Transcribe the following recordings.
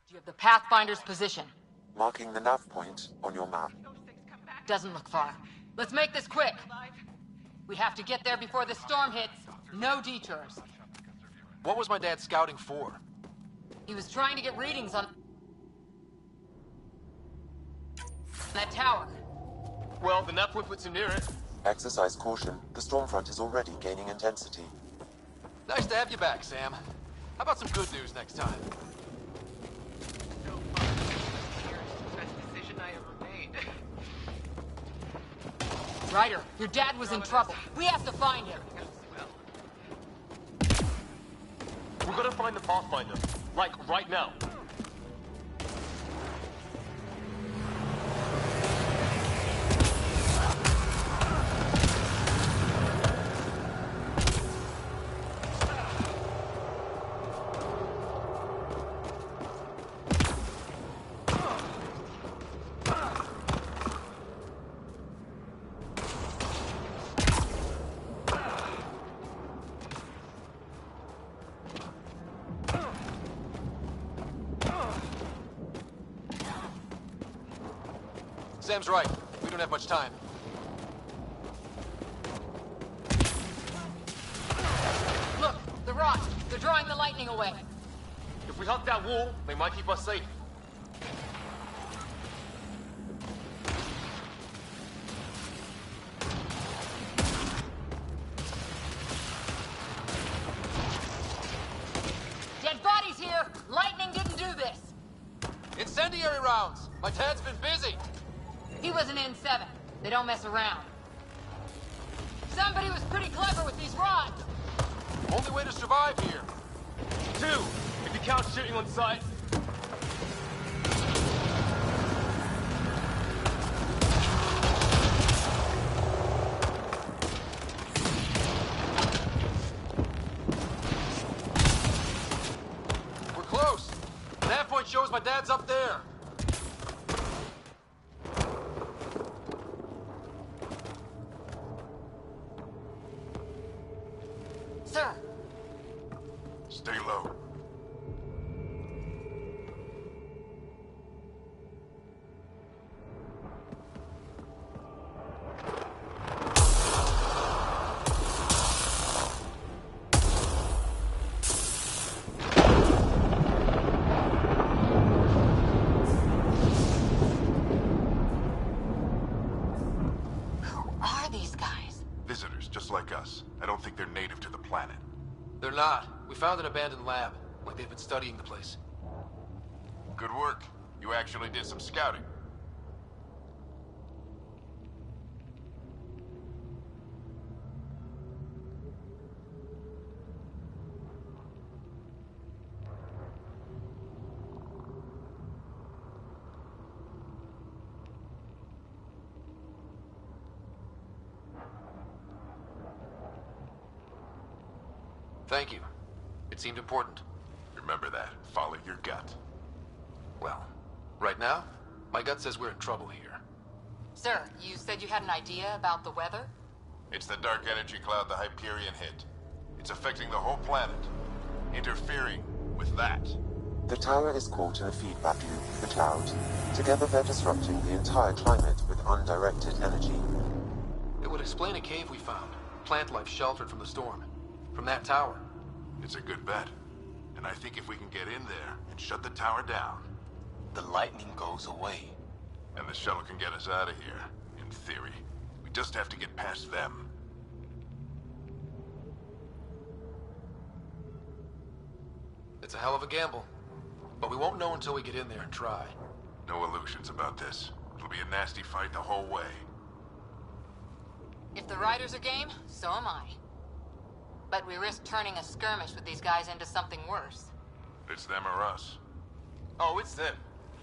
You have the Pathfinder's position. Marking the nav point on your map. Doesn't look far. Let's make this quick. We have to get there before the storm hits. No detours. What was my dad scouting for? He was trying to get readings on that tower. Well, the nav point puts him near it. Exercise caution. The storm front is already gaining intensity. Nice to have you back, Sam. How about some good news next time? Ryder, your dad was in trouble. We have to find him. We gotta find the Pathfinder. Like, right now. Sam's right. We don't have much time. Look, the rods. They're drawing the lightning away. If we hug that wall, they might keep us safe. Dead bodies here! Lightning didn't do this! Incendiary rounds! My dad's been busy! He was an N7. They don't mess around. Somebody was pretty clever with these rods! Only way to survive here. 2, if you count shooting on sight. We're close. Nav point shows my dad's up there. Sir, Stay low. who are these guys? Visitors, just like us. I don't think they're native to the planet. They're not. We found an abandoned lab. Like they've been studying the place. Good work. You actually did some scouting. Thank you. It seemed important. Remember that. Follow your gut. Well, right now, my gut says we're in trouble here. Sir, you said you had an idea about the weather? It's the dark energy cloud the Hyperion hit. It's affecting the whole planet. Interfering with that. The tower is caught in a feedback loop with the cloud. Together they're disrupting the entire climate with undirected energy. It would explain a cave we found. Plant life sheltered from the storm. From that tower. It's a good bet. And I think if we can get in there and shut the tower down, The lightning goes away. and the shuttle can get us out of here, in theory. We just have to get past them. It's a hell of a gamble. But we won't know until we get in there and try. No illusions about this. It'll be a nasty fight the whole way. If the riders are game, so am I. But we risk turning a skirmish with these guys into something worse. It's them or us. Oh, it's them.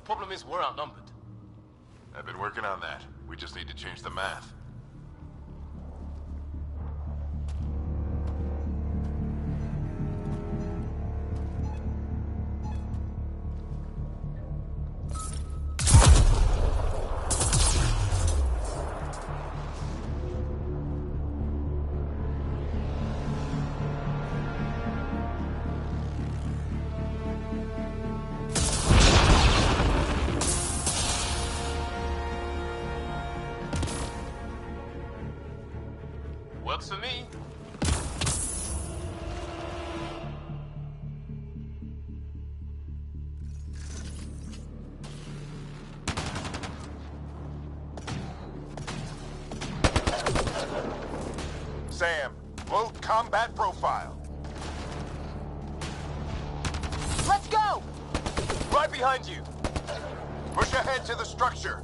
Problem is, we're outnumbered. I've been working on that. We just need to change the math. Works for me. Sam, load combat profile. Let's go! Right behind you. Push ahead to the structure.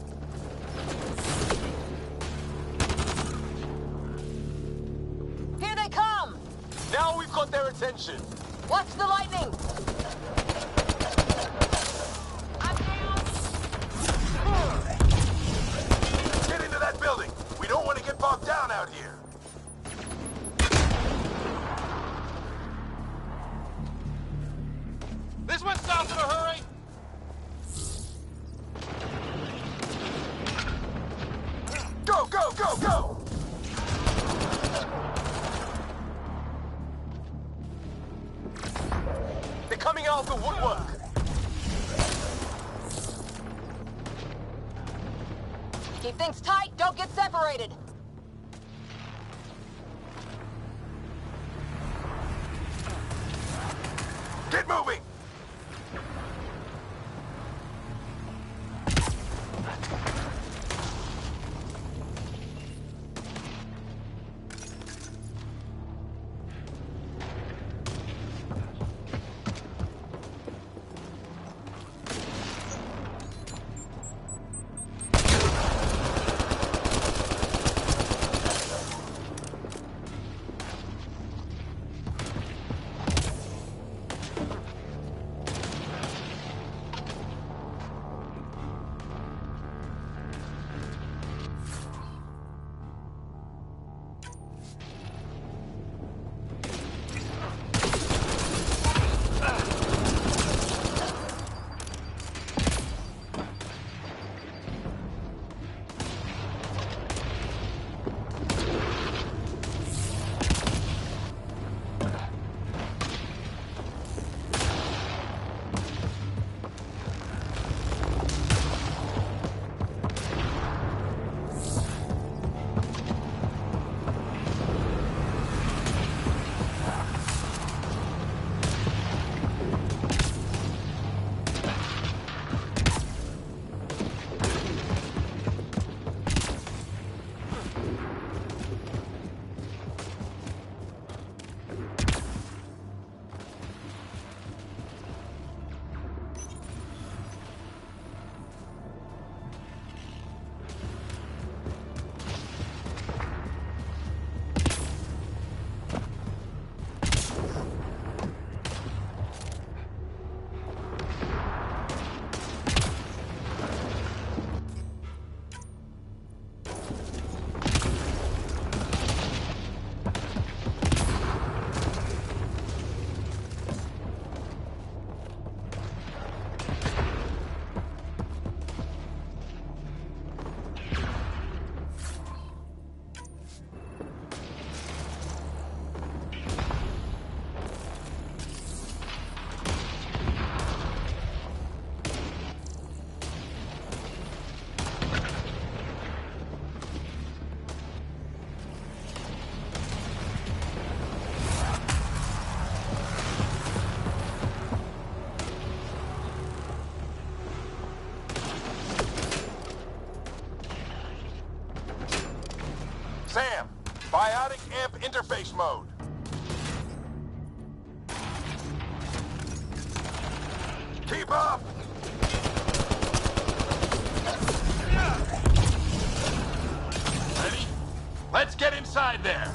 Here they come! Now we've got their attention. Watch the lightning! I'm down! Get into that building. We don't want to get bogged down out here. This went south in a hurry! Go, go, go, go! They're coming out of the woodwork. Keep things tight, don't get separated! Get moving! Sam, biotic amp interface mode. Keep up! Ready? Let's get inside there.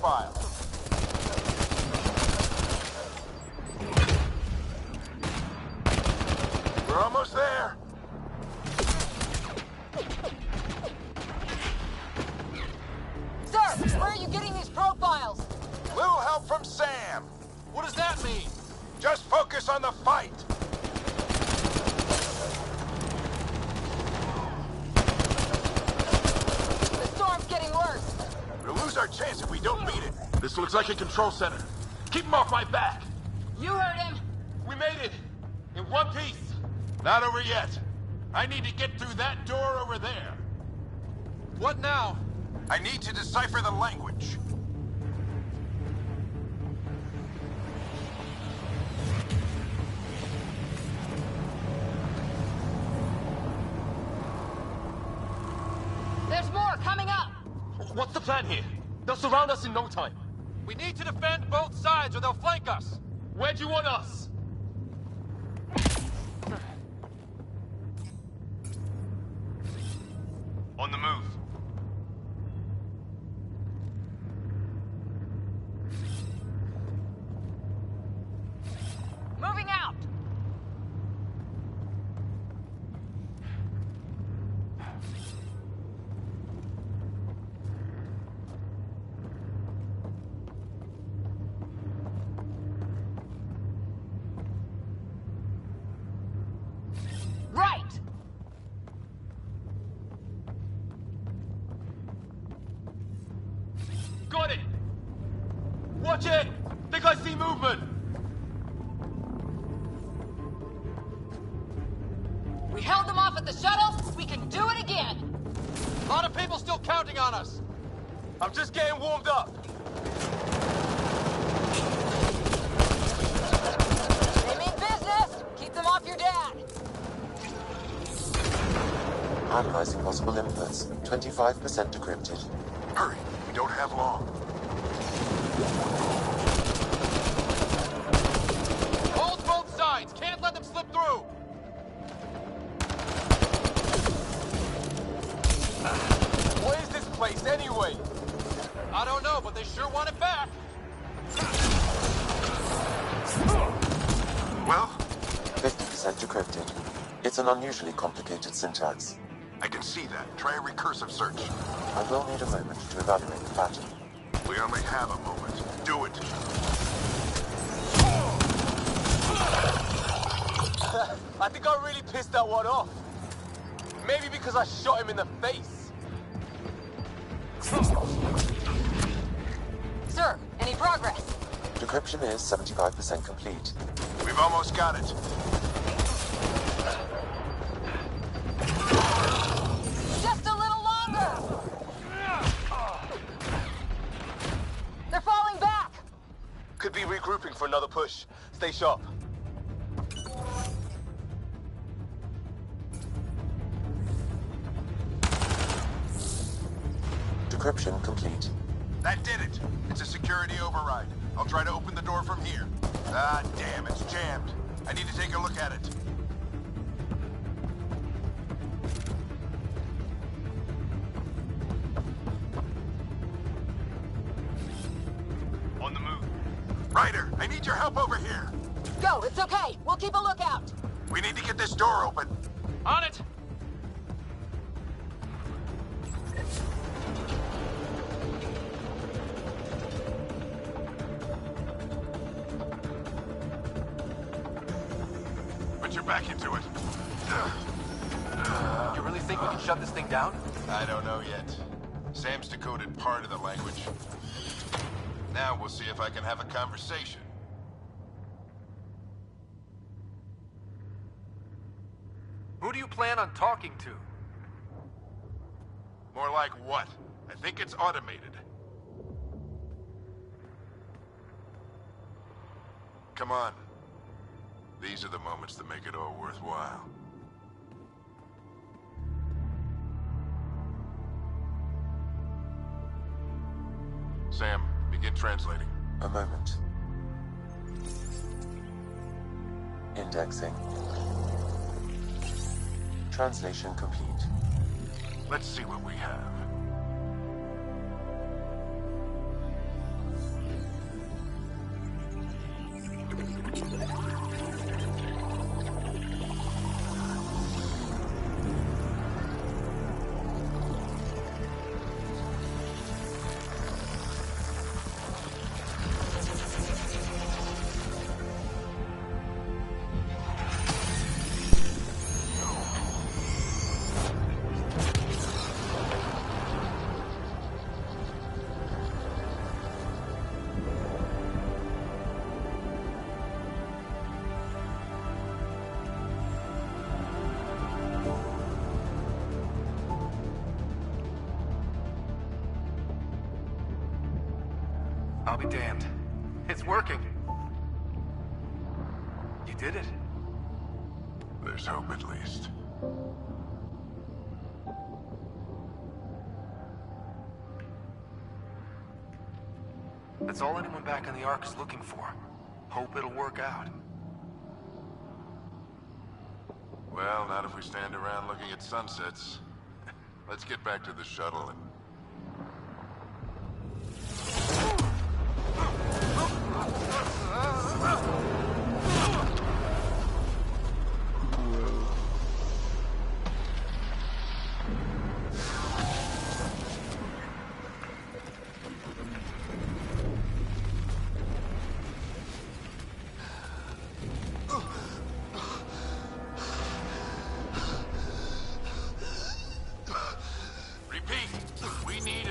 profile. We're almost there. Sir, where are you getting these profiles? Little help from Sam. What does that mean? Just focus on the fight. The storm's getting worse. We'll lose our chance if we don't beat it. This looks like a control center. Keep him off my back. You heard him. We made it! In one piece! Not over yet. I need to get through that door over there. What now? I need to decipher the language. There's more coming up. What's the plan here? They'll surround us in no time. We need to defend both sides or they'll flank us! Where do you want us? On the move. Moving out. Right. Got it! Watch it! Think I see movement! We held them off at the shuttle. We can do it again. A lot of people still counting on us! I'm just getting warmed up. They mean business. Keep them off your dad. Analyzing possible inputs. 25% decrypted. Hurry, we don't have long. Hold both sides! Can't let them slip through! What is this place anyway? I don't know, but they sure want it back! Well, 50% decrypted. It's an unusually complicated syntax. I can see that. Try a recursive search. I will need a moment to evaluate the pattern. We only have a moment. Do it. I think I really pissed that one off. Maybe because I shot him in the face. Sir, any progress? Decryption is 75% complete. We've almost got it. Just a little longer. They're falling back. Could be regrouping for another push. Stay sharp. Decryption complete. That did it. It's a security override. I'll try to open the door from here. Ah, damn, it's jammed. I need to take a look at it. On the move. Ryder, I need your help over here. Go, it's okay. We'll keep a lookout. We need to get this door open. On it! Put your back into it. You really think we can shut this thing down? I don't know yet. Sam's decoded part of the language. Now we'll see if I can have a conversation. Who do you plan on talking to? More like what? I think it's automated. Come on. These are the moments that make it all worthwhile. Sam, begin translating. A moment. Indexing. Translation complete. Let's see what we have. I'll be damned. It's working. You did it. There's hope at least. That's all anyone back on the Ark is looking for. Hope it'll work out. Well, not if we stand around looking at sunsets. Let's get back to the shuttle and...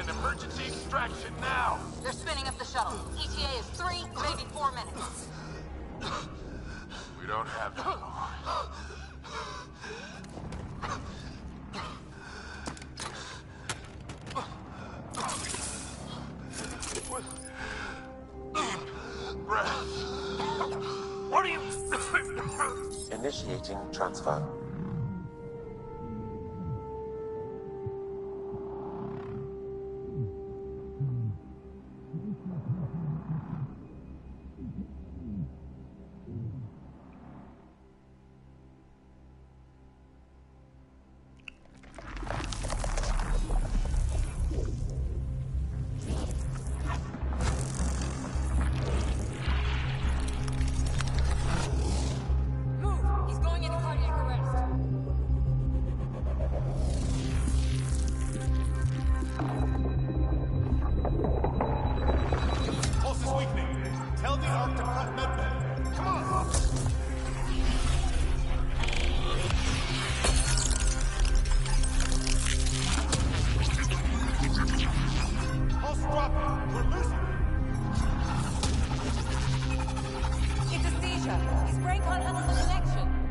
Emergency extraction now! They're spinning up the shuttle. ETA is 3, maybe 4 minutes. We don't have that long. Deep breath. What are you... Initiating transfer.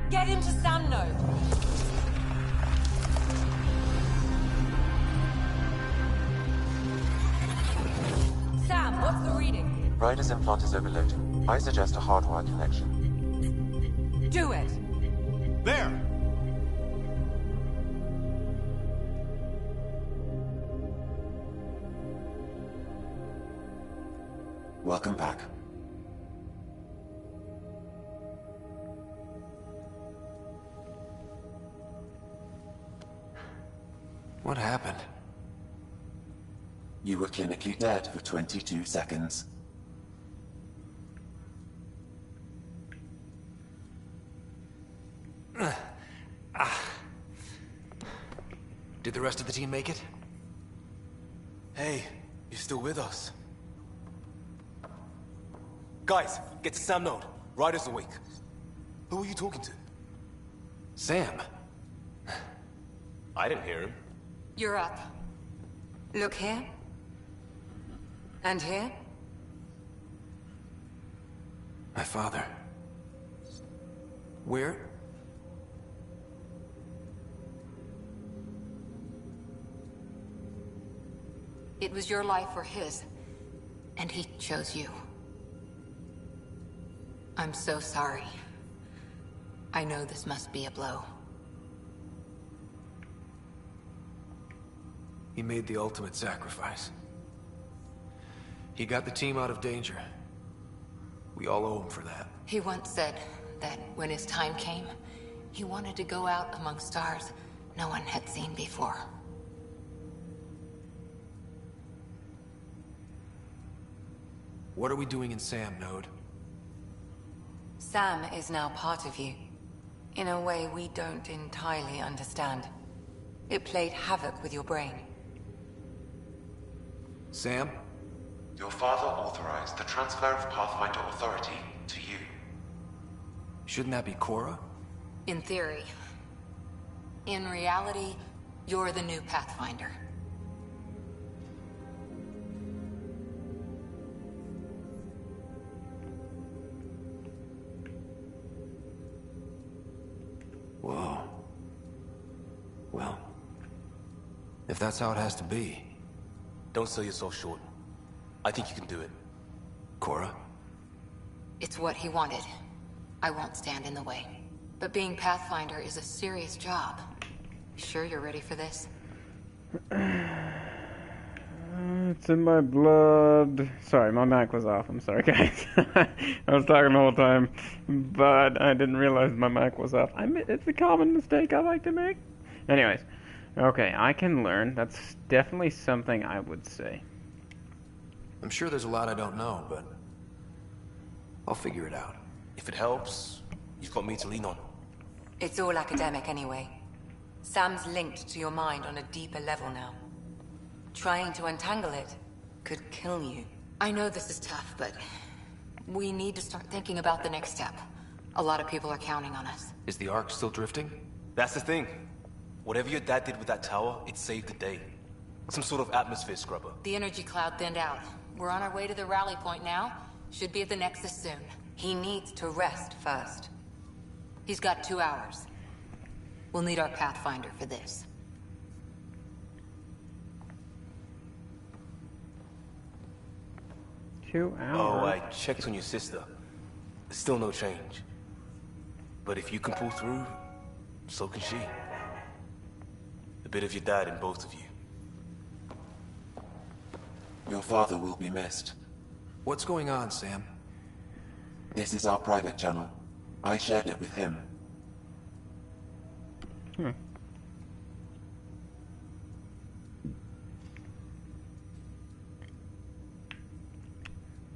Get him to Sam node. Sam, what's the reading? Ryder's implant is overloading. I suggest a hardwire connection. Do it. There! Welcome back. What happened? You were clinically dead for 22 seconds. Did the rest of the team make it? Hey, you're still with us. Guys, get to Sam node. Ryder's awake. Who are you talking to? Sam. I didn't hear him. You're up. Look here. And here. My father. Where? It was your life or his, and he chose you. I'm so sorry. I know this must be a blow. He made the ultimate sacrifice. He got the team out of danger. We all owe him for that. He once said that when his time came, he wanted to go out among stars no one had seen before. What are we doing in Sam node? Sam is now part of you, in a way we don't entirely understand. It played havoc with your brain. Sam? Your father authorized the transfer of Pathfinder authority to you. Shouldn't that be Cora? In theory. In reality, you're the new Pathfinder. Whoa. Well, if that's how it has to be. Don't sell yourself short. I think you can do it. Cora? It's what he wanted. I won't stand in the way. But being Pathfinder is a serious job. Sure you're ready for this? It's in my blood. Sorry, my mic was off. I'm sorry, guys. I was talking the whole time, but I didn't realize my mic was off. It's a common mistake I like to make. Anyways, okay, I can learn. That's definitely something I would say. I'm sure there's a lot I don't know, but I'll figure it out. If it helps, you've got me to lean on. It's all academic anyway. Sam's linked to your mind on a deeper level now. Trying to untangle it could kill you. I know this is tough, but we need to start thinking about the next step. A lot of people are counting on us. Is the Ark still drifting? That's the thing. Whatever your dad did with that tower, it saved the day. Some sort of atmosphere scrubber. The energy cloud thinned out. We're on our way to the rally point now. Should be at the Nexus soon. He needs to rest first. He's got 2 hours. We'll need our Pathfinder for this. Two hours? Oh, I checked on your sister. There's still no change. But if you can pull through, so can she. A bit of your dad in both of you. Your father will be missed. What's going on, Sam? This is our private channel. I shared it with him.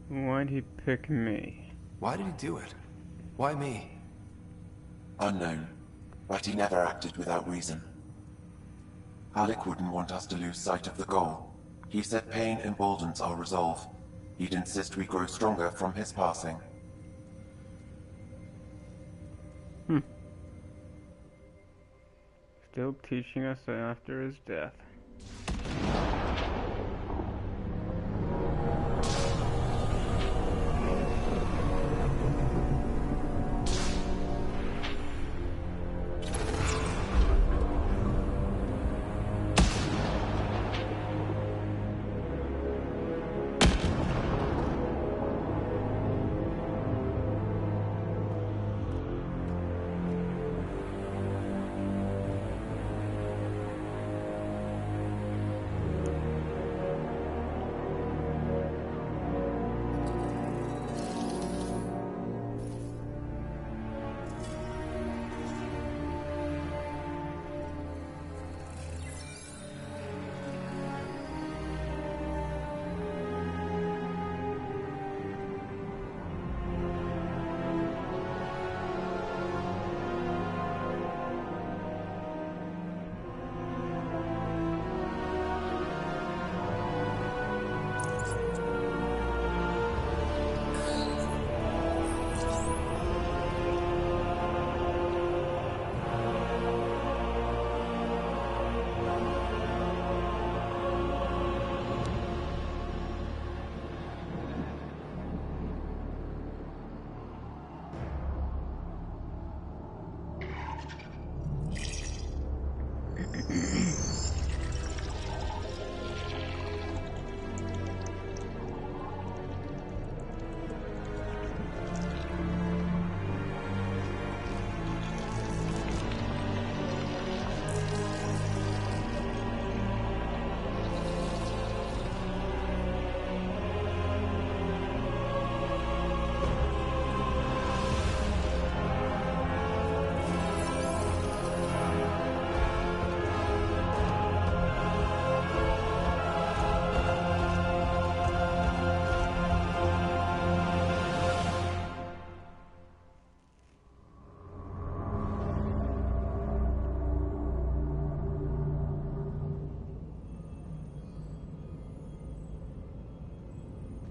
Why'd he pick me? Why did he do it? Why me? Unknown, but he never acted without reason. Alec wouldn't want us to lose sight of the goal. He said pain emboldens our resolve. He'd insist we grow stronger from his passing. Still teaching us after his death.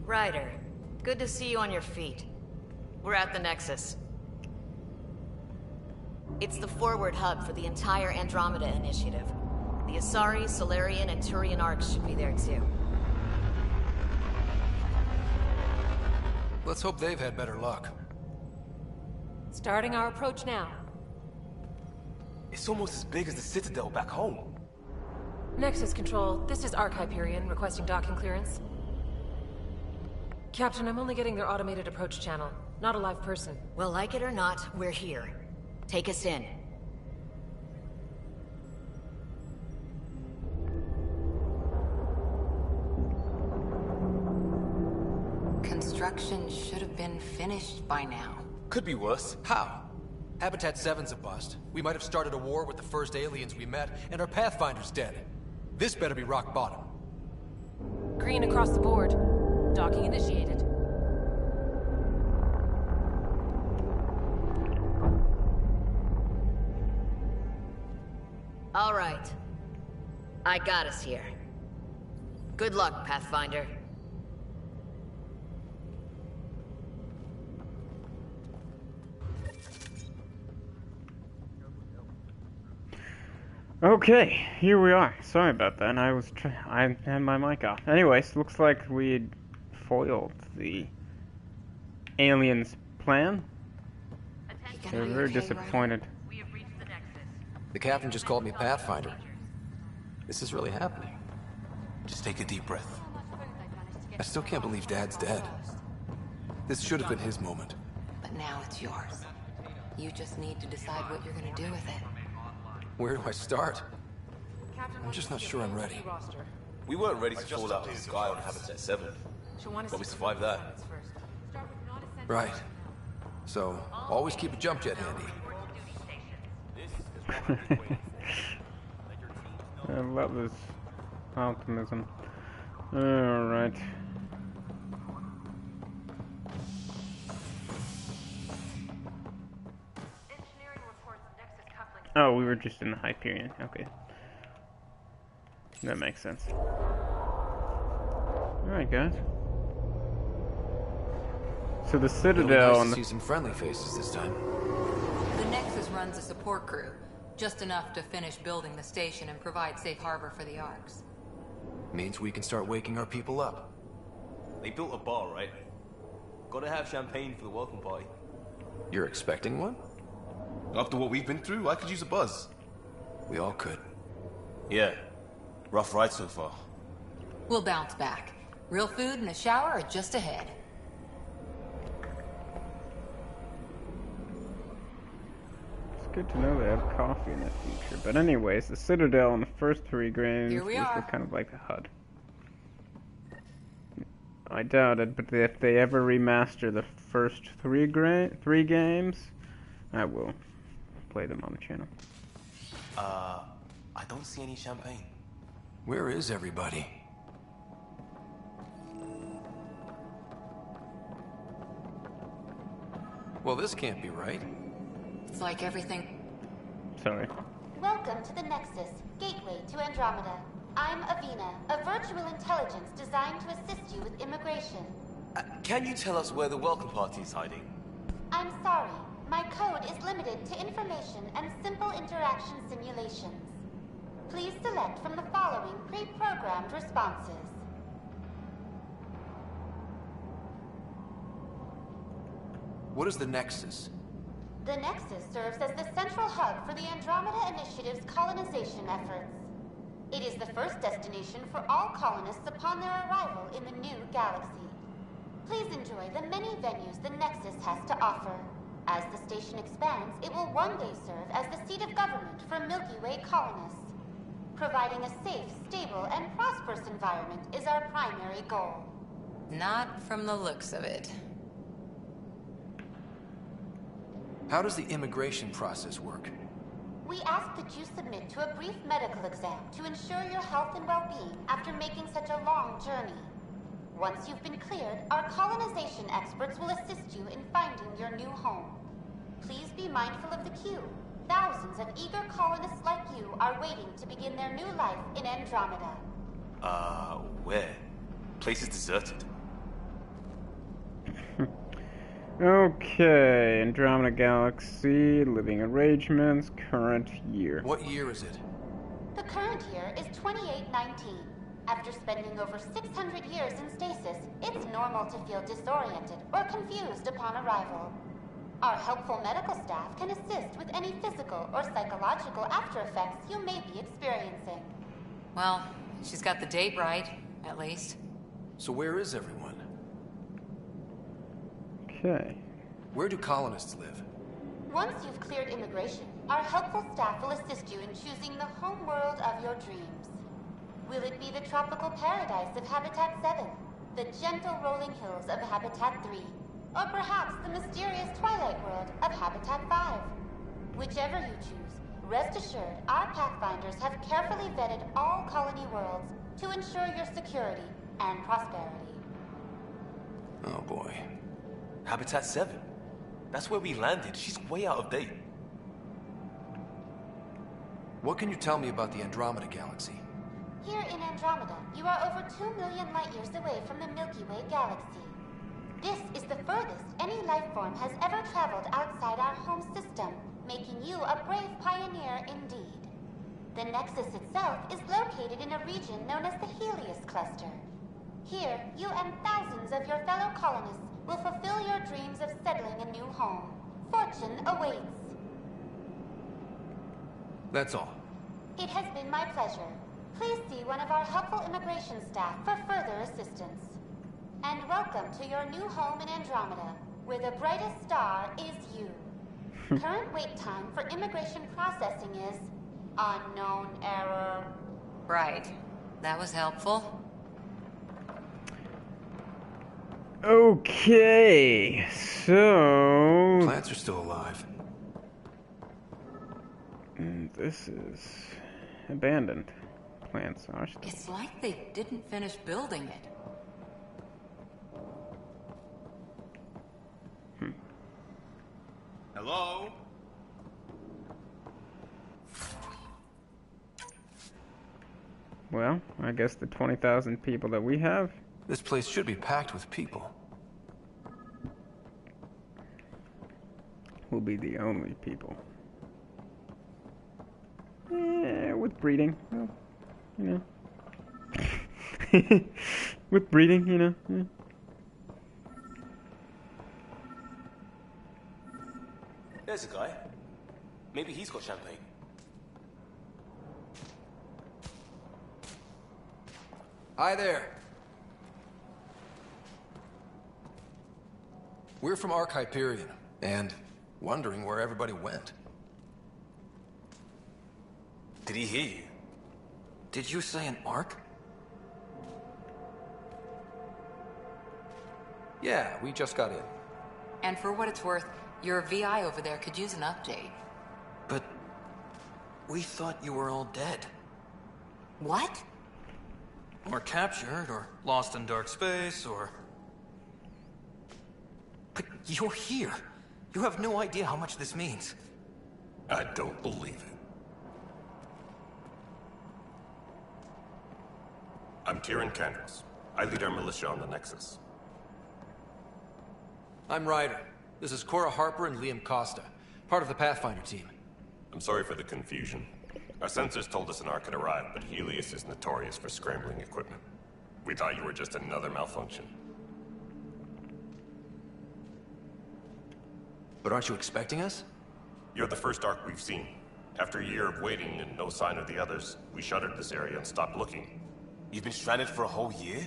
Ryder, good to see you on your feet. We're at the Nexus. It's the forward hub for the entire Andromeda initiative. The Asari, Solarian, and Turian arcs should be there too. Let's hope they've had better luck. Starting our approach now. It's almost as big as the Citadel back home. Nexus Control, this is Arc Hyperion requesting docking clearance. Captain, I'm only getting their automated approach channel, not a live person. Well, like it or not, we're here. Take us in. Construction should have been finished by now. Could be worse. How? Habitat 7's a bust. We might have started a war with the first aliens we met, and our Pathfinder's dead. This better be rock bottom. Green across the board. Docking initiated. All right. I got us here. Good luck, Pathfinder. Okay, here we are. Sorry about that. I had my mic off. Anyways, looks like we foiled the aliens' plan. They're very disappointed. The captain just called me Pathfinder. This is really happening. Just take a deep breath. I still can't believe Dad's dead. This should have been his moment. But now it's yours. You just need to decide what you're gonna do with it. Where do I start? I'm just not sure I'm ready. We weren't ready to fall out of the sky on Habitat 7. But we survived that. Right. So, always keep a jump jet handy. I love this optimism. Alright. Oh, we were just in the Hyperion. Okay. That makes sense. Alright, guys. So the Citadel and see some friendly faces this time. The Nexus runs a support crew. Just enough to finish building the station and provide safe harbor for the Arks. Means we can start waking our people up. They built a bar, right? Gotta have champagne for the welcome party. You're expecting one? After what we've been through, I could use a buzz. We all could. Yeah. Rough ride so far. We'll bounce back. Real food and a shower are just ahead. It's good to know they have coffee in the future. But anyways, the Citadel in the first 3 games Here we are. were kind of like the HUD. I doubt it, but if they ever remaster the first 3 games, I will play them on the channel. I don't see any champagne. Where is everybody? Well, this can't be right. It's like everything... Sorry. Welcome to the Nexus, gateway to Andromeda. I'm Avina, a virtual intelligence designed to assist you with immigration. Can you tell us where the welcome party is hiding? I'm sorry. My code is limited to information and simple interaction simulations. Please select from the following pre-programmed responses. What is the Nexus? The Nexus serves as the central hub for the Andromeda Initiative's colonization efforts. It is the first destination for all colonists upon their arrival in the new galaxy. Please enjoy the many venues the Nexus has to offer. As the station expands, it will one day serve as the seat of government for Milky Way colonists. Providing a safe, stable, and prosperous environment is our primary goal. Not from the looks of it. How does the immigration process work? We ask that you submit to a brief medical exam to ensure your health and well-being after making such a long journey. Once you've been cleared, our colonization experts will assist you in finding your new home. Please be mindful of the queue. Thousands of eager colonists like you are waiting to begin their new life in Andromeda. Where? Place is deserted. Okay, Andromeda Galaxy, living arrangements, current year. What year is it? The current year is 2819. After spending over 600 years in stasis, it's normal to feel disoriented or confused upon arrival. Our helpful medical staff can assist with any physical or psychological after effects you may be experiencing. Well, she's got the date right, at least. So where is everyone? Okay. Where do colonists live? Once you've cleared immigration, our helpful staff will assist you in choosing the home world of your dreams. Will it be the tropical paradise of Habitat 7, the gentle rolling hills of Habitat 3, or perhaps the mysterious twilight world of Habitat 5? Whichever you choose, rest assured our Pathfinders have carefully vetted all colony worlds to ensure your security and prosperity. Oh boy. Habitat 7? That's where we landed. She's way out of date. What can you tell me about the Andromeda galaxy? Here in Andromeda, you are over 2 million light years away from the Milky Way galaxy. This is the furthest any life form has ever traveled outside our home system, making you a brave pioneer indeed. The Nexus itself is located in a region known as the Helios Cluster. Here, you and thousands of your fellow colonists will fulfill your dreams of settling a new home. Fortune awaits. That's all. It has been my pleasure. Please see one of our helpful immigration staff for further assistance. And welcome to your new home in Andromeda, where the brightest star is you. Current wait time for immigration processing is unknown error. Right. That was helpful. Okay, so... Plants are still alive. This is abandoned. Plants are still... It's like they didn't finish building it. Hello? Well, I guess the 20,000 people that we have... This place should be packed with people. will be the only people. Yeah, with breeding, well, you know. With breeding, you know. Yeah. There's a guy. Maybe he's got champagne. Hi there. We're from Ark Hyperion, and wondering where everybody went. Did he hear you? Did you say an Ark? Yeah, we just got in. And for what it's worth, your VI over there could use an update. But we thought you were all dead. What? Or captured, or lost in dark space, or... But you're here. You have no idea how much this means. I don't believe it. I'm Tyrion Candles. I lead our militia on the Nexus. I'm Ryder. This is Cora Harper and Liam Costa, part of the Pathfinder team. I'm sorry for the confusion. Our sensors told us an Ark had arrived, but Helios is notorious for scrambling equipment. We thought you were just another malfunction. But aren't you expecting us? You're the first Ark we've seen. After a year of waiting and no sign of the others, we shuttered this area and stopped looking. You've been stranded for a whole year?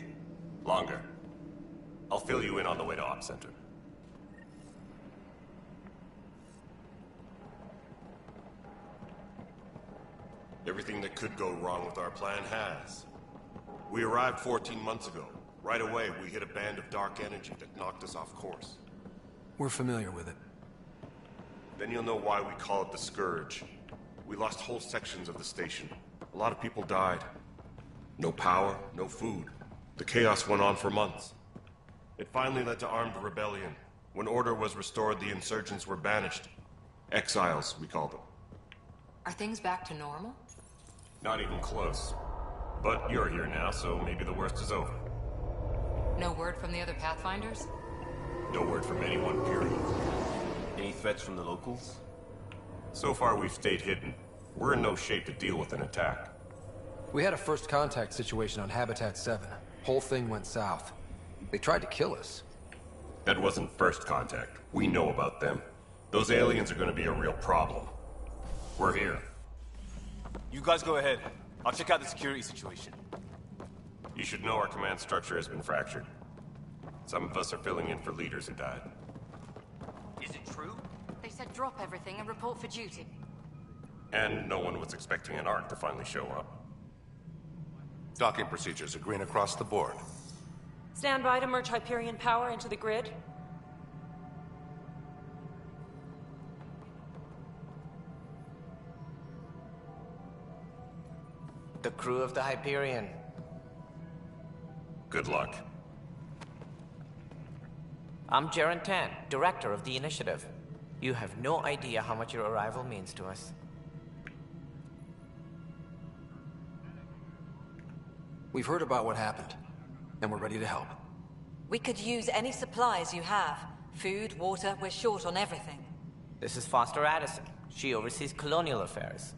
Longer. I'll fill you in on the way to Op Center. Everything that could go wrong with our plan has. We arrived 14 months ago. Right away, we hit a band of dark energy that knocked us off course. We're familiar with it. Then you'll know why we call it the Scourge. We lost whole sections of the station. A lot of people died. No power, no food. The chaos went on for months. It finally led to armed rebellion. When order was restored, the insurgents were banished. Exiles, we call them. Are things back to normal? Not even close. But you're here now, so maybe the worst is over. No word from the other Pathfinders? No word from anyone, period. Any threats from the locals? So far, we've stayed hidden. We're in no shape to deal with an attack. We had a first contact situation on Habitat 7. Whole thing went south. They tried to kill us. That wasn't first contact. We know about them. Those aliens are gonna be a real problem. We're here. You guys go ahead. I'll check out the security situation. You should know our command structure has been fractured. Some of us are filling in for leaders who died. Is it true? They said drop everything and report for duty. And no one was expecting an Ark to finally show up. Docking procedures are green across the board. Stand by to merge Hyperion power into the grid. The crew of the Hyperion. Good luck. I'm Jaren Tan, director of the initiative. You have no idea how much your arrival means to us. We've heard about what happened, and we're ready to help. We could use any supplies you have. Food, water, we're short on everything. This is Foster Addison. She oversees colonial affairs.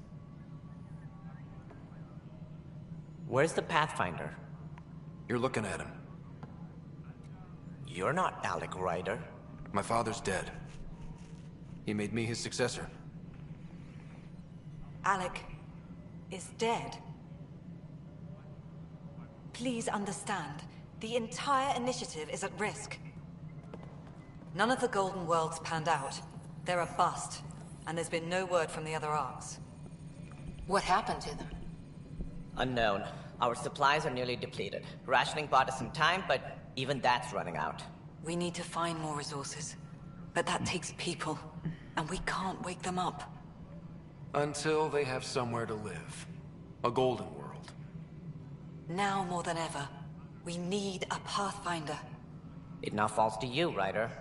Where's the Pathfinder? You're looking at him. You're not Alec Ryder. My father's dead. He made me his successor. Alec is dead. Please understand, the entire initiative is at risk. None of the Golden Worlds panned out. They're a bust, and there's been no word from the other arcs. What happened to them? Unknown. Our supplies are nearly depleted. Rationing bought us some time, but even that's running out. We need to find more resources. But that takes people, and we can't wake them up. Until they have somewhere to live. A golden world. Now more than ever, we need a Pathfinder. It now falls to you, Ryder.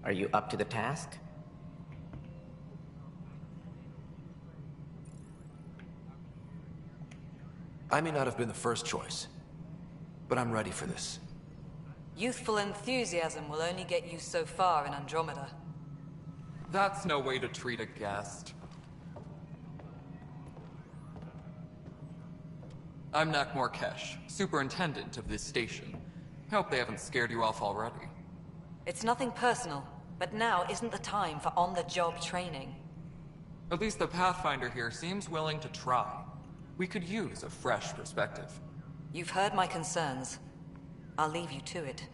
Are you up to the task? I may not have been the first choice, but I'm ready for this. Youthful enthusiasm will only get you so far in Andromeda. That's no way to treat a guest. I'm Nak Morkesh, superintendent of this station. Hope they haven't scared you off already. It's nothing personal, but now isn't the time for on-the-job training. At least the Pathfinder here seems willing to try. We could use a fresh perspective. You've heard my concerns. I'll leave you to it.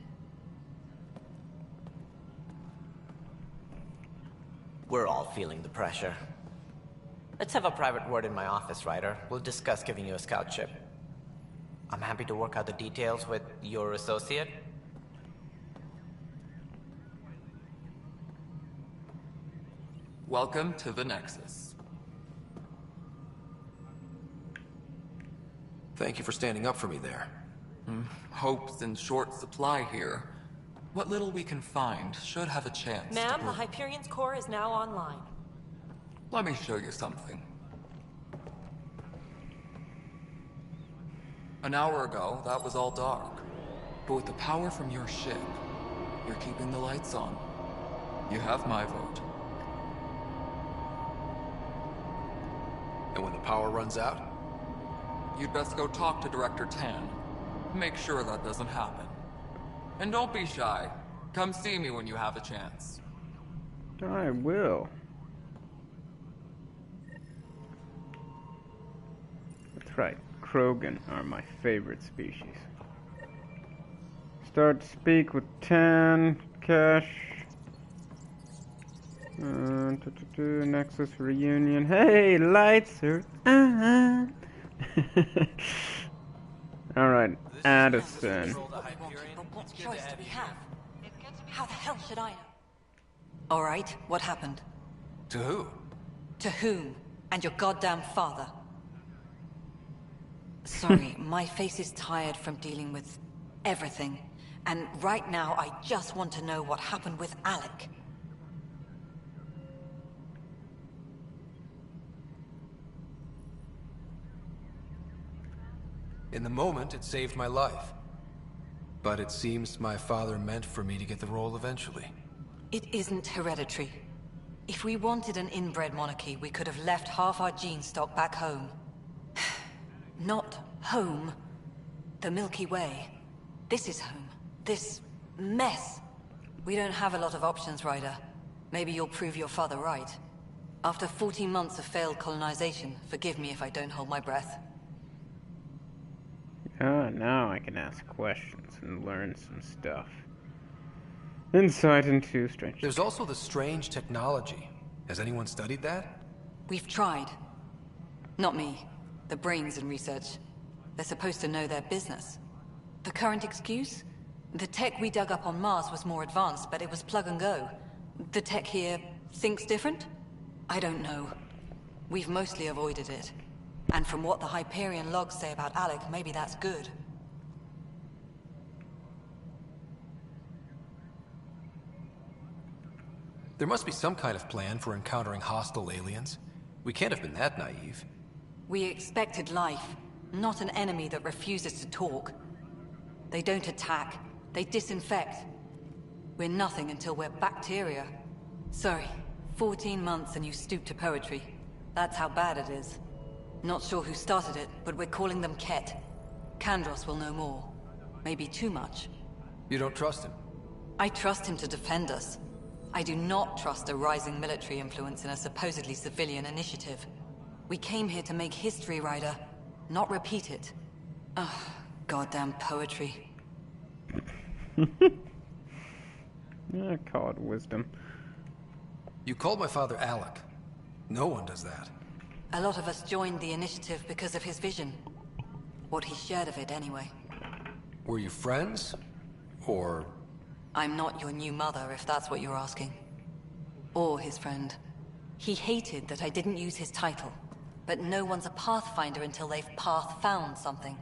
We're all feeling the pressure. Let's have a private word in my office, Ryder. We'll discuss giving you a scout ship. I'm happy to work out the details with your associate. Welcome to the Nexus. Thank you for standing up for me there. Hope's in short supply here. What little we can find should have a chance. Ma'am, the Hyperion's core is now online. Let me show you something. An hour ago, that was all dark. But with the power from your ship, you're keeping the lights on. You have my vote. And when the power runs out? You'd best go talk to Director Tan. Make sure that doesn't happen. And don't be shy. Come see me when you have a chance. I will. That's right. Krogan are my favorite species. Start to speak with Tan, Cash. Nexus reunion. Hey, lights are on. Alright, Addison. What choice do we have? How the hell should I know? Alright, what happened? To who? To whom? And your goddamn father. Sorry, my face is tired from dealing with everything. And right now, I just want to know what happened with Alec. In the moment, it saved my life. But it seems my father meant for me to get the role eventually. It isn't hereditary. If we wanted an inbred monarchy, we could have left half our gene stock back home. Not home. The Milky Way. This is home. This mess. We don't have a lot of options, Ryder. Maybe you'll prove your father right. After 14 months of failed colonization, forgive me if I don't hold my breath. Ah, now I can ask questions and learn some stuff. Insight into strange. There's also the strange technology. Has anyone studied that? We've tried. Not me. The brains in research. They're supposed to know their business. The current excuse? The tech we dug up on Mars was more advanced, but it was plug and go. The tech here thinks different? I don't know. We've mostly avoided it. And from what the Hyperion logs say about Alec, maybe that's good. There must be some kind of plan for encountering hostile aliens. We can't have been that naive. We expected life, not an enemy that refuses to talk. They don't attack, they disinfect. We're nothing until we're bacteria. Sorry, 14 months and you stoop to poetry. That's how bad it is. Not sure who started it, but we're calling them Ket. Kandros will know more. Maybe too much. You don't trust him? I trust him to defend us. I do not trust a rising military influence in a supposedly civilian initiative. We came here to make history, Ryder, not repeat it. Ugh, goddamn poetry. Call it wisdom. You called my father Alec. No one does that. A lot of us joined the initiative because of his vision. What he shared of it, anyway. Were you friends? Or... I'm not your new mother, if that's what you're asking. Or his friend. He hated that I didn't use his title. But no one's a Pathfinder until they've path-found something.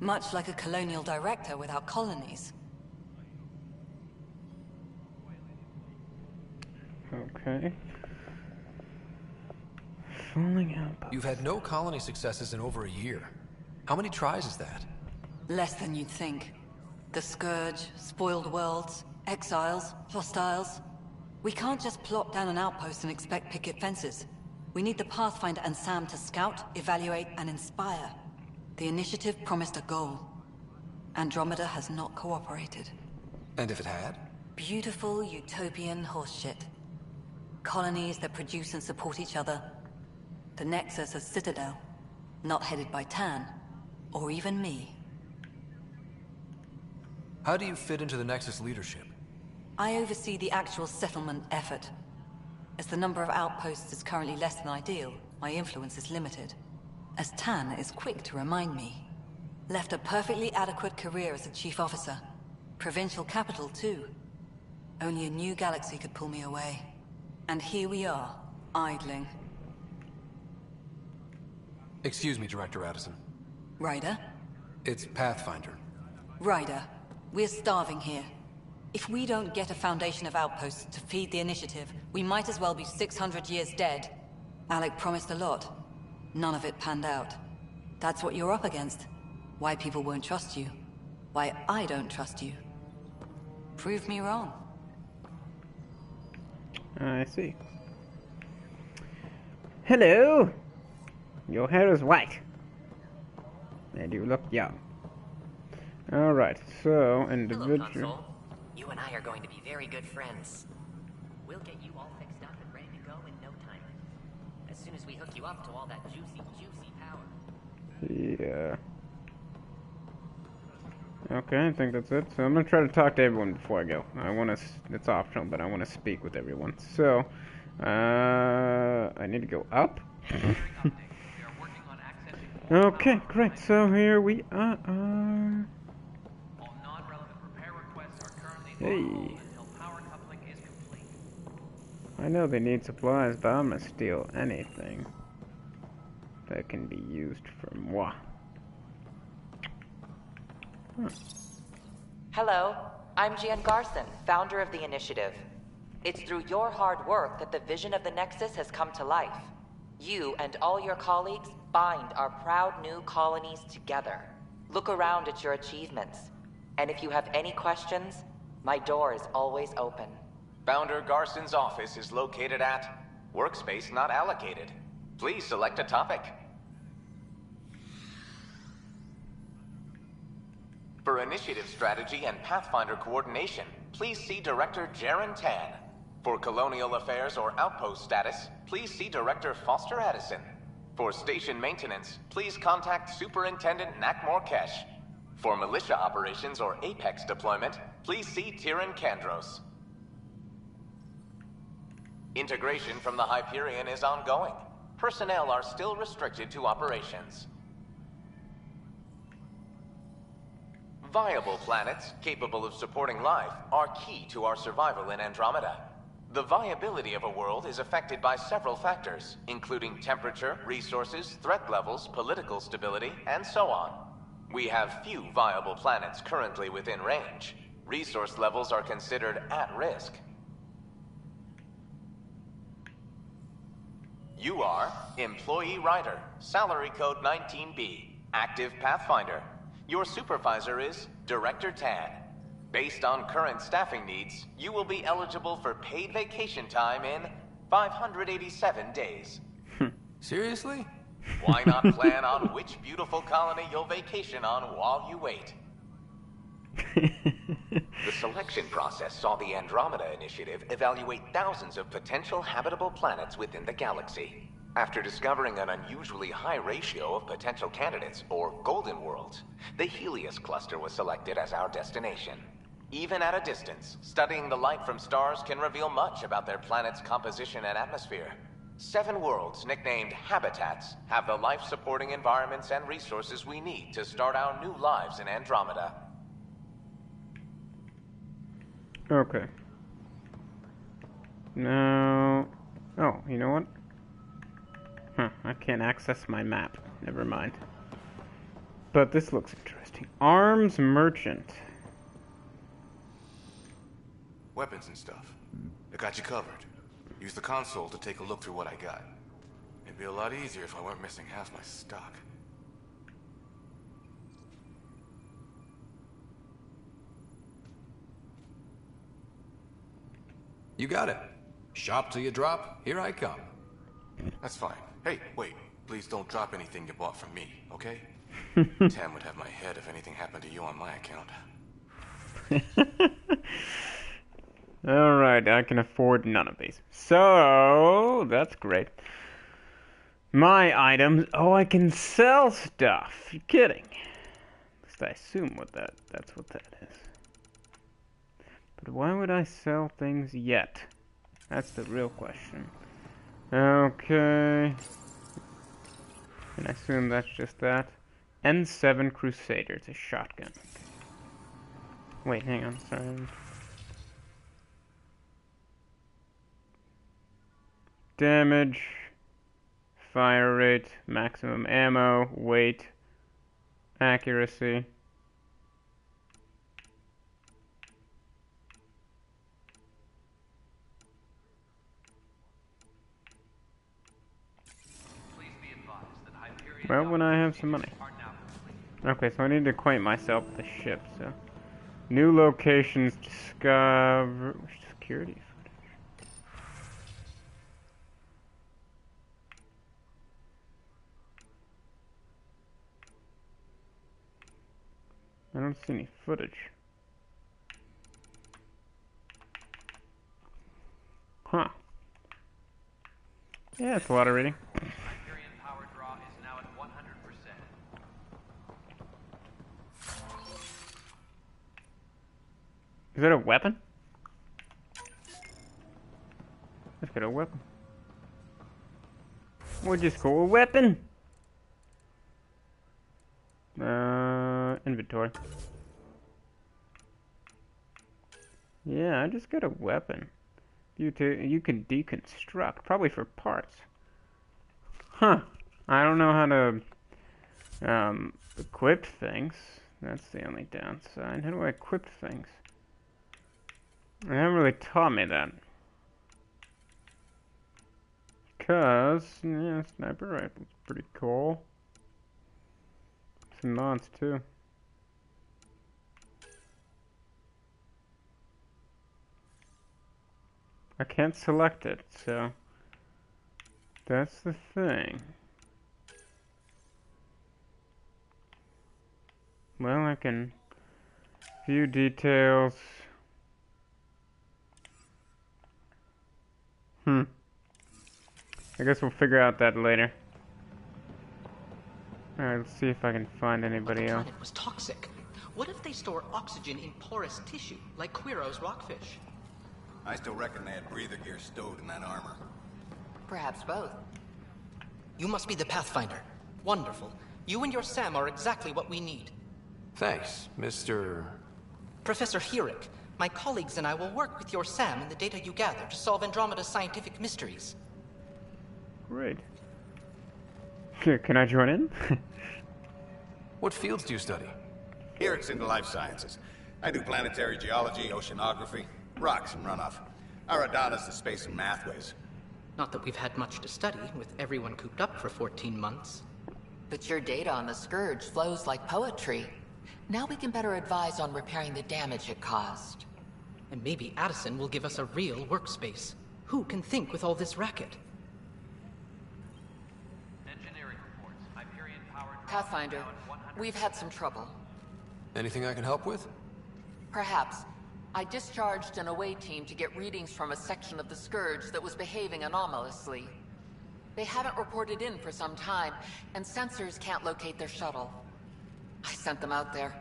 Much like a colonial director without colonies. Okay. Falling out. You've had no colony successes in over a year. How many tries is that? Less than you'd think. The Scourge, spoiled worlds, exiles, hostiles. We can't just plop down an outpost and expect picket fences. We need the Pathfinder and Sam to scout, evaluate, and inspire. The initiative promised a goal. Andromeda has not cooperated. And if it had? Beautiful utopian horseshit. Colonies that produce and support each other. The Nexus of Citadel. Not headed by Tan. Or even me. How do you fit into the Nexus leadership? I oversee the actual settlement effort. As the number of outposts is currently less than ideal, my influence is limited. As Tan is quick to remind me. Left a perfectly adequate career as a chief officer. Provincial capital, too. Only a new galaxy could pull me away. And here we are, idling. Excuse me, Director Addison. Ryder? It's Pathfinder. Ryder, we're starving here. If we don't get a foundation of outposts to feed the initiative, we might as well be 600 years dead. Alec promised a lot. None of it panned out. That's what you're up against. Why people won't trust you. Why I don't trust you. Prove me wrong. I see. Hello! Your hair is white. And you look young. Alright, so individual. Hello, Console. You and I are going to be very good friends. We'll get you all fixed up and ready to go in no time. As soon as we hook you up to all that juicy power. Yeah. Okay, I think that's it. So I'm gonna try to talk to everyone before I go. It's optional, but I wanna speak with everyone. So, I need to go up. Okay, great. So here we are. Hey. I know they need supplies, but I'm gonna steal anything that can be used for moi. Huh. Hello, I'm Jan Garson, founder of the initiative. It's through your hard work that the vision of the Nexus has come to life. You and all your colleagues bind our proud new colonies together. Look around at your achievements. And if you have any questions, my door is always open. Founder Garson's office is located at Workspace Not Allocated. Please select a topic. For initiative strategy and Pathfinder coordination, please see Director Jaren Tan. For colonial affairs or outpost status, please see Director Foster Addison. For station maintenance, please contact Superintendent Nakmor Kesh. For militia operations or Apex deployment, please see Tyrion Kandros. Integration from the Hyperion is ongoing. Personnel are still restricted to operations. Viable planets capable of supporting life are key to our survival in Andromeda. The viability of a world is affected by several factors, including temperature, resources, threat levels, political stability, and so on. We have few viable planets currently within range. Resource levels are considered at risk. You are Employee Rider, Salary Code 19B, Active Pathfinder. Your supervisor is Director Tan. Based on current staffing needs, you will be eligible for paid vacation time in 587 days. Seriously? Why not plan on which beautiful colony you'll vacation on while you wait? The selection process saw the Andromeda Initiative evaluate thousands of potential habitable planets within the galaxy. After discovering an unusually high ratio of potential candidates, or golden worlds, the Helios cluster was selected as our destination. Even at a distance, studying the light from stars can reveal much about their planet's composition and atmosphere. 7 worlds, nicknamed habitats, have the life-supporting environments and resources we need to start our new lives in Andromeda. Okay. Now... Oh, you know what? I can't access my map. Never mind. But this looks interesting. Arms Merchant. Weapons and stuff. I got you covered. Use the console to take a look through what I got. It'd be a lot easier if I weren't missing half my stock. You got it. Shop till you drop. Here I come. That's fine. Hey, wait. Please don't drop anything you bought from me, okay? Tam would have my head if anything happened to you on my account. Alright, I can afford none of these. So, that's great. My items... Oh, I can sell stuff. You're kidding. At least I assume that's what that is. But why would I sell things yet? That's the real question. Okay. And I assume that's just that. N7 Crusader. It's a shotgun. Wait, hang on. Sorry. Damage. Fire rate. Maximum ammo. Weight. Accuracy. Well, when I have some money. Okay, so I need to acquaint myself with the ship, so. New locations, discover... Security footage. I don't see any footage. Huh. Yeah, it's a lot of reading. Is that a weapon? Let's get a weapon. We'll just call a weapon. Inventory. Yeah, I just got a weapon. You can deconstruct, probably for parts. Huh. I don't know how to equip things. That's the only downside. How do I equip things? They haven't really taught me that. Cause, yeah, sniper rifle's pretty cool. Some mods too. I can't select it, so that's the thing. Well, I can view details. I guess we'll figure out that later. Alright, let's see if I can find anybody else. The planet was toxic. What if they store oxygen in porous tissue, like Quiro's rockfish? I still reckon they had breather gear stowed in that armor. Perhaps both. You must be the Pathfinder. Wonderful. You and your Sam are exactly what we need. Thanks, Mr. Professor Herrick, my colleagues and I will work with your Sam and the data you gather to solve Andromeda's scientific mysteries. Great. Can I join in? What fields do you study? Herrick's into life sciences. I do planetary geology, oceanography, rocks and runoff. Aradana's the space and math whiz. Not that we've had much to study, with everyone cooped up for 14 months. But your data on the Scourge flows like poetry. Now we can better advise on repairing the damage it caused. And maybe Addison will give us a real workspace. Who can think with all this racket? Pathfinder, we've had some trouble. Anything I can help with? Perhaps. I discharged an away team to get readings from a section of the Scourge that was behaving anomalously. They haven't reported in for some time, and sensors can't locate their shuttle. I sent them out there.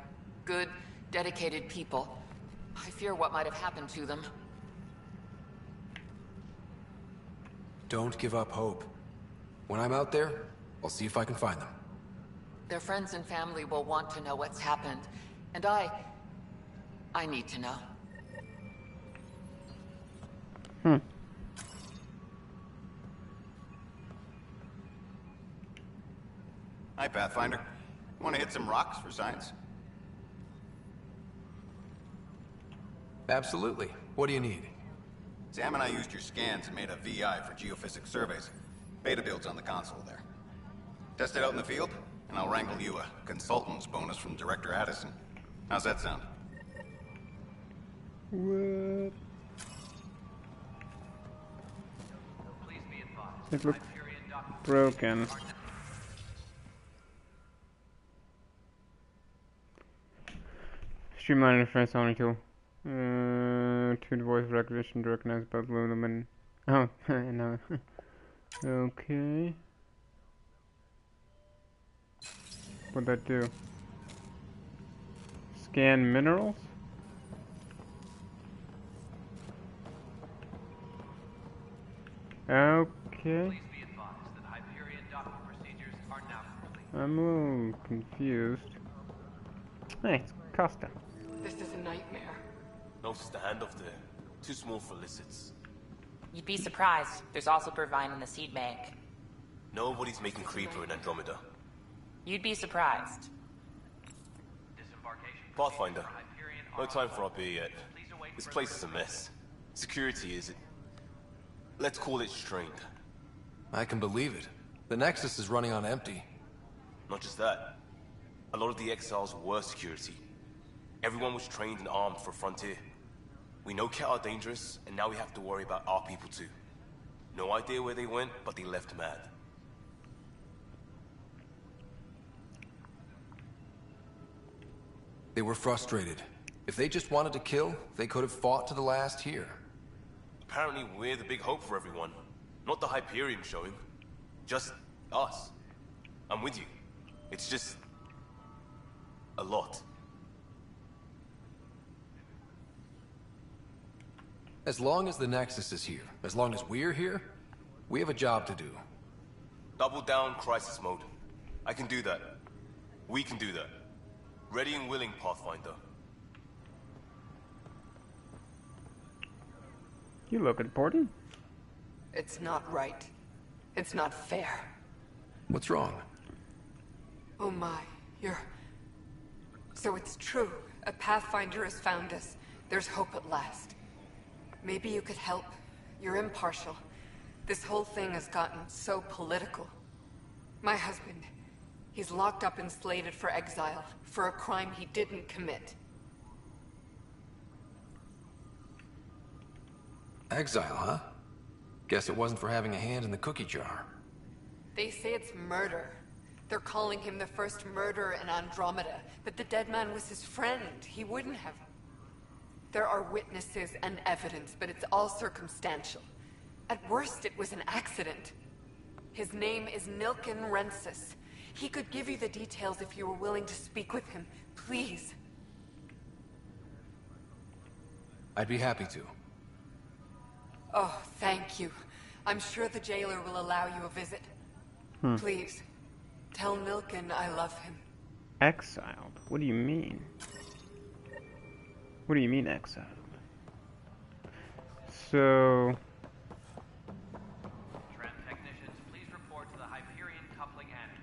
Good, dedicated people. I fear what might have happened to them. Don't give up hope. When I'm out there, I'll see if I can find them. Their friends and family will want to know what's happened, and I need to know. Hi, Pathfinder. Want to hit some rocks for science? Absolutely. What do you need? Sam and I used your scans and made a VI for geophysics surveys. Beta builds on the console there. Test it out in the field, and I'll wrangle you a consultant's bonus from Director Addison. How's that sound? What? It looks broken. Streamline interface only tool. Tuned voice recognition to recognize both aluminum and... Oh, no. Okay. What'd that do? Scan minerals? Okay. I'm a little confused. Hey, it's Costa. This is a nightmare. No, it's the handoff there. Too small for lizards. You'd be surprised. There's also Purvine in the seed bank. Nobody's making Creeper in Andromeda. You'd be surprised. Pathfinder, no time for our beer yet. This place is a mess. Security is... let's call it strained. I can believe it. The Nexus is running on empty. Not just that. A lot of the exiles were security. Everyone was trained and armed for Frontier. We know Ket are dangerous, and now we have to worry about our people too. No idea where they went, but they left mad. They were frustrated. If they just wanted to kill, they could have fought to the last here. Apparently we're the big hope for everyone. Not the Hyperion showing. Just us. I'm with you. It's just... a lot. As long as the Nexus is here, as long as we're here, we have a job to do. Double down crisis mode. I can do that. We can do that. Ready and willing, Pathfinder. You look important. It's not right. It's not fair. What's wrong? Oh my, you're... So it's true. A Pathfinder has found us. There's hope at last. Maybe you could help. You're impartial. This whole thing has gotten so political. My husband, he's locked up and slated for exile for a crime he didn't commit. Exile, huh? Guess it wasn't for having a hand in the cookie jar. They say it's murder. They're calling him the first murderer in Andromeda, but the dead man was his friend. He wouldn't have. There are witnesses and evidence, but it's all circumstantial. At worst, it was an accident. His name is Nilken Rensis. He could give you the details if you were willing to speak with him. Please. I'd be happy to. Oh, thank you. I'm sure the jailer will allow you a visit. Please, tell Milken I love him. Exiled? What do you mean? What do you mean exiled? So... Tram technicians, please report to the Hyperion Coupling Annex.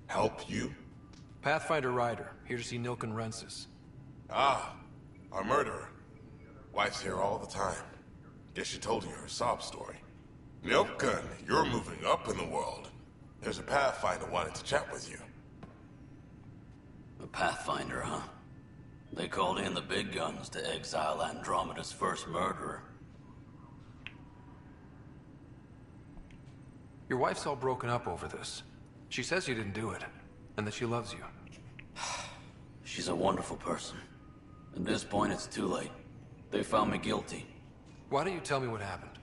Help you? Pathfinder Ryder, here to see Nilken Rensis. Ah, our murderer. Wife's here all the time. Guess she told you her sob story. Nilken, you're moving up in the world. There's a Pathfinder wanting to chat with you. A Pathfinder, huh? They called in the big guns to exile Andromeda's first murderer. Your wife's all broken up over this. She says you didn't do it, and that she loves you. She's a wonderful person. At this point, it's too late. They found me guilty. Why don't you tell me what happened?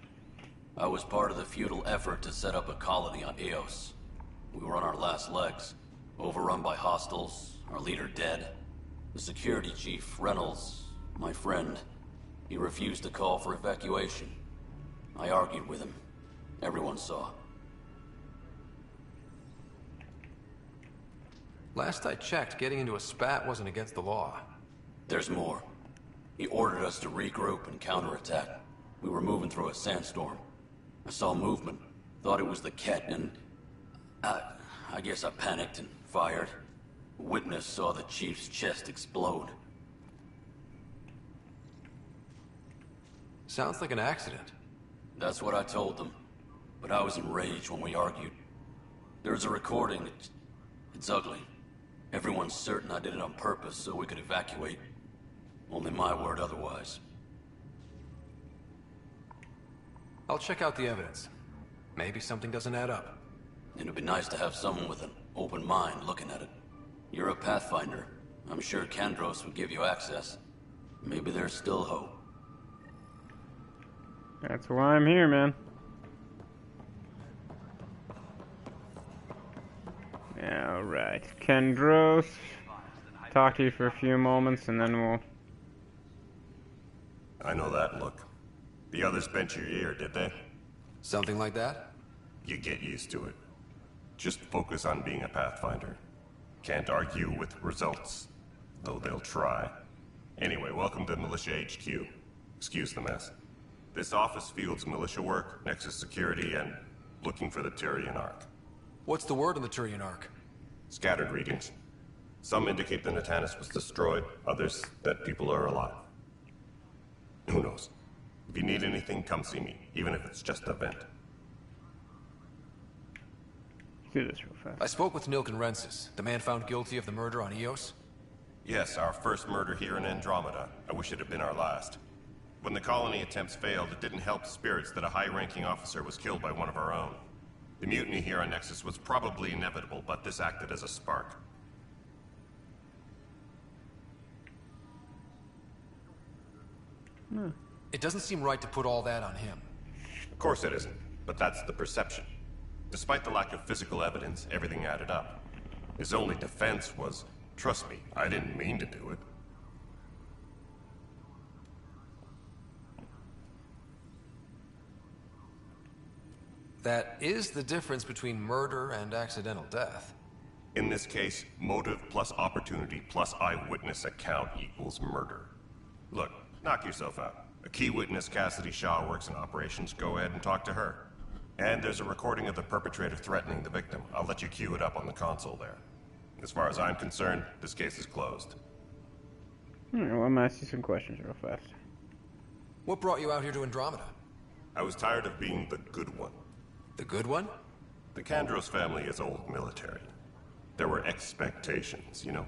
I was part of the futile effort to set up a colony on Eos. We were on our last legs, overrun by hostiles, our leader dead. The security chief, Reynolds, my friend, he refused to call for evacuation. I argued with him. Everyone saw. Last I checked, getting into a spat wasn't against the law. There's more. He ordered us to regroup and counterattack. We were moving through a sandstorm. I saw movement, thought it was the Ket, and... I guess I panicked and fired. A witness saw the chief's chest explode. Sounds like an accident. That's what I told them. But I was enraged when we argued. There's a recording. It's ugly. Everyone's certain I did it on purpose so we could evacuate. Only my word otherwise. I'll check out the evidence. Maybe something doesn't add up. It'd be nice to have someone with an open mind looking at it. You're a Pathfinder. I'm sure Kandros would give you access. Maybe there's still hope. That's why I'm here, man. Alright, Kandros. Talk to you for a few moments and then we'll... I know that look. The others bent your ear, did they? Something like that? You get used to it. Just focus on being a Pathfinder. Can't argue with results, though they'll try. Anyway, welcome to Militia HQ. Excuse the mess. This office fields militia work, Nexus security, and looking for the Turian Ark. What's the word on the Turian Ark? Scattered readings. Some indicate the Natanus was destroyed, others that people are alive. Who knows? If you need anything, come see me, even if it's just a vent. Do this real fast. I spoke with Nilken Rensis, the man found guilty of the murder on Eos. Yes, our first murder here in Andromeda. I wish it had been our last. When the colony attempts failed, it didn't help spirits that a high-ranking officer was killed by one of our own. The mutiny here on Nexus was probably inevitable, but this acted as a spark. It doesn't seem right to put all that on him. Of course it isn't, but that's the perception. Despite the lack of physical evidence, everything added up. His only defense was, trust me, I didn't mean to do it. That is the difference between murder and accidental death. In this case, motive plus opportunity plus eyewitness account equals murder. Look, knock yourself out. A key witness, Cassidy Shaw, works in operations. Go ahead and talk to her. And there's a recording of the perpetrator threatening the victim. I'll let you cue it up on the console there. As far as I'm concerned, this case is closed. Alright, well, I'm gonna ask you some questions real fast. What brought you out here to Andromeda? I was tired of being the good one. The good one? The Kandros family is old military. There were expectations, you know.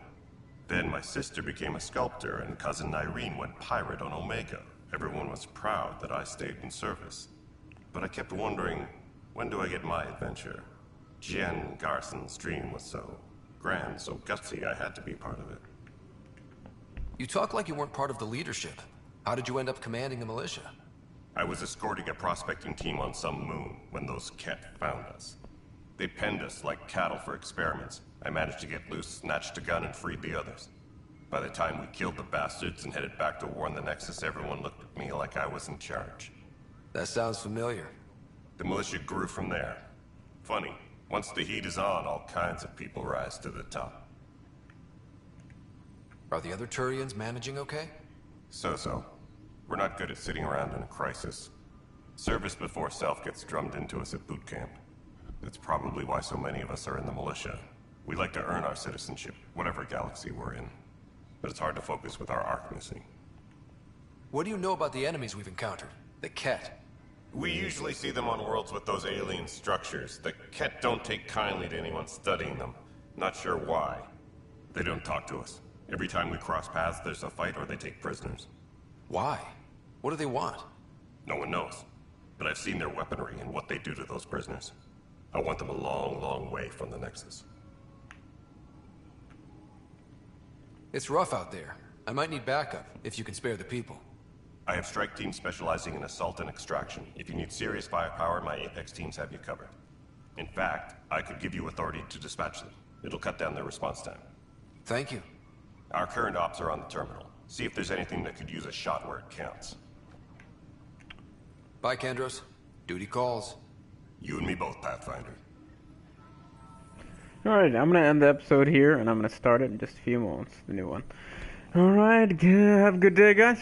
Then my sister became a sculptor and cousin Irene went pirate on Omega. Everyone was proud that I stayed in service. But I kept wondering, when do I get my adventure? Jen Garson's dream was so grand, so gutsy, I had to be part of it. You talk like you weren't part of the leadership. How did you end up commanding the militia? I was escorting a prospecting team on some moon when those Ket found us. They penned us like cattle for experiments. I managed to get loose, snatched a gun, and freed the others. By the time we killed the bastards and headed back to warn the Nexus, everyone looked at me like I was in charge. That sounds familiar. The militia grew from there. Funny, once the heat is on, all kinds of people rise to the top. Are the other Turians managing okay? So-so. We're not good at sitting around in a crisis. Service before self gets drummed into us at boot camp. That's probably why so many of us are in the militia. We like to earn our citizenship, whatever galaxy we're in. But it's hard to focus with our arc missing. What do you know about the enemies we've encountered? The Ket? We usually see them on worlds with those alien structures. The Ket don't take kindly to anyone studying them. Not sure why. They don't talk to us. Every time we cross paths, there's a fight or they take prisoners. Why? What do they want? No one knows. But I've seen their weaponry and what they do to those prisoners. I want them a long, long way from the Nexus. It's rough out there. I might need backup, if you can spare the people. I have strike teams specializing in assault and extraction. If you need serious firepower, my Apex teams have you covered. In fact, I could give you authority to dispatch them. It'll cut down their response time. Thank you. Our current ops are on the terminal. See if there's anything that could use a shot where it counts. Bye, Kendros. Duty calls. You and me both, Pathfinder. Alright, I'm going to end the episode here, and I'm going to start it in just a few moments, the new one. Alright, have a good day, guys.